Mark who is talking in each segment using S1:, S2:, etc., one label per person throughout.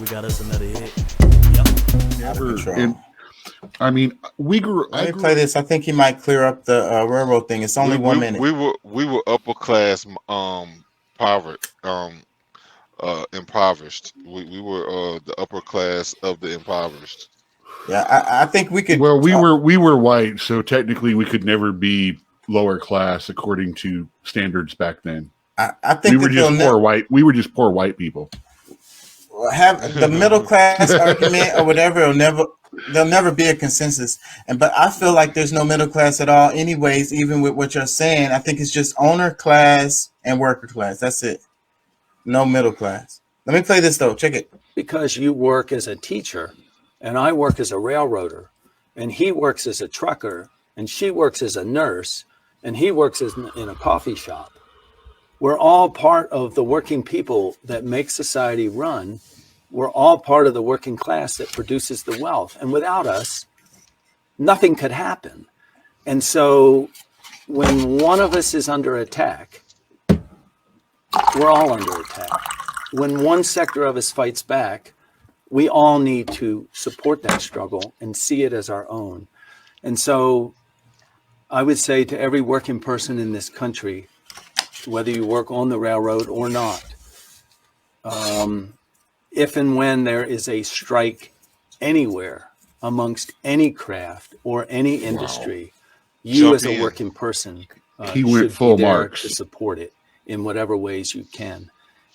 S1: got us another hit. Yep.
S2: Out of
S3: Never.
S2: control.
S3: And I mean, we grew.
S2: Let
S3: I
S2: me
S3: grew.
S2: play this. I think he might clear up the railroad thing. It's only
S4: We
S2: 1 minute.
S4: we were upper class, poverty, impoverished. We were the upper class of the impoverished.
S2: Yeah, I think we could.
S3: Well, we were white, so technically we could never be lower class according to standards back then.
S2: I
S3: We
S2: think
S3: were
S2: that
S3: just poor white. We were just poor white people.
S2: have the middle class argument or whatever. There'll never be a consensus. But I feel like there's no middle class at all, anyways. Even with what you're saying, I think it's just owner class and worker class. That's it. No middle class. Let me play this though. Check it.
S5: Because you work as a teacher and I work as a railroader and he works as a trucker and she works as a nurse and he works in a coffee shop. We're all part of the working people that make society run. We're all part of the working class that produces the wealth. And without us, nothing could happen. And so when one of us is under attack, we're all under attack. When one sector of us fights back, we all need to support that struggle and see it as our own. And so I would say to every working person in this country, whether you work on the railroad or not, if and when there is a strike anywhere amongst any craft or any industry, you
S4: Jump
S5: as a
S4: in.
S5: working person
S3: He went
S5: should
S3: full
S5: be there
S3: marks.
S5: to support it in whatever ways you can.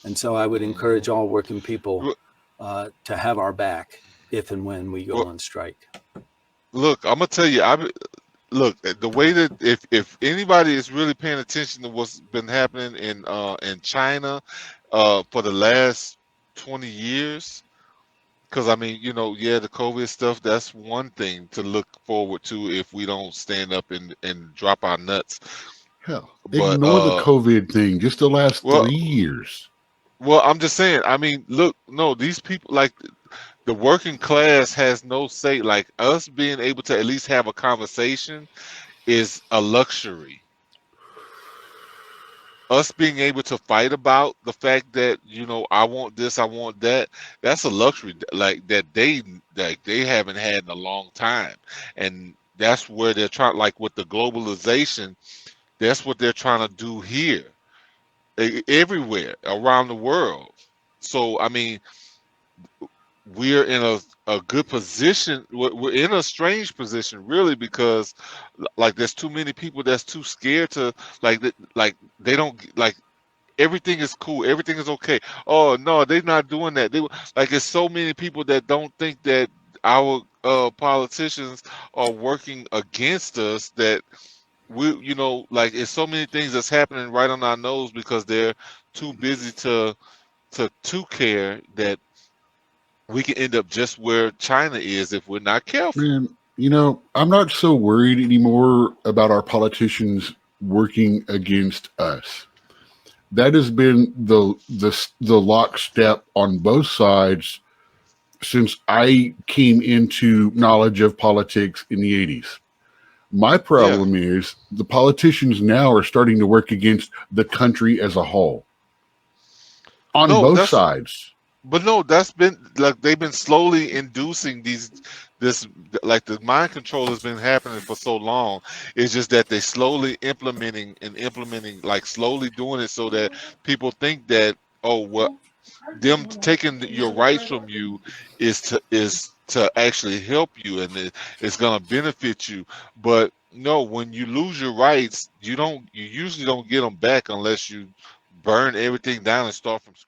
S5: And so I would encourage all working people to have our back if and when we go on strike.
S4: Look, I'm gonna tell you. Look, the way that if anybody is really paying attention to what's been happening in China for the last 20 years, because I mean, yeah, the COVID stuff, that's one thing to look forward to if we don't stand up and drop our nuts.
S3: Hell,
S4: But
S3: ignore the COVID thing. Just the last
S4: well,
S3: 3 years.
S4: well, I'm just saying. I mean, look, no, these people like the working class has no say. Like us being able to at least have a conversation is a luxury. Us being able to fight about the fact that I want this, I want that. That's a luxury like that they haven't had in a long time, and that's where they're trying. Like with the globalization, that's what they're trying to do here, everywhere around the world. So I mean, we're in a good position. We're in a strange position, really, because like there's too many people that's too scared to like they don't like everything is cool, everything is okay. Oh no, they're not doing that. Like there's so many people that don't think that our politicians are working against us that like it's so many things that's happening right on our nose because they're too busy to care that we can end up just where China is if we're not careful.
S3: Man, I'm not so worried anymore about our politicians working against us. That has been the lockstep on both sides since I came into knowledge of politics in the 80s. My problem is the politicians now are starting to work against the country as a whole on both sides.
S4: But no, that's been like they've been slowly inducing this like the mind control has been happening for so long. It's just that they slowly implementing like slowly doing it so that people think that them taking your rights from you is to actually help you and it's gonna benefit you. But no, when you lose your rights, you usually don't get them back unless you burn everything down and start from scratch.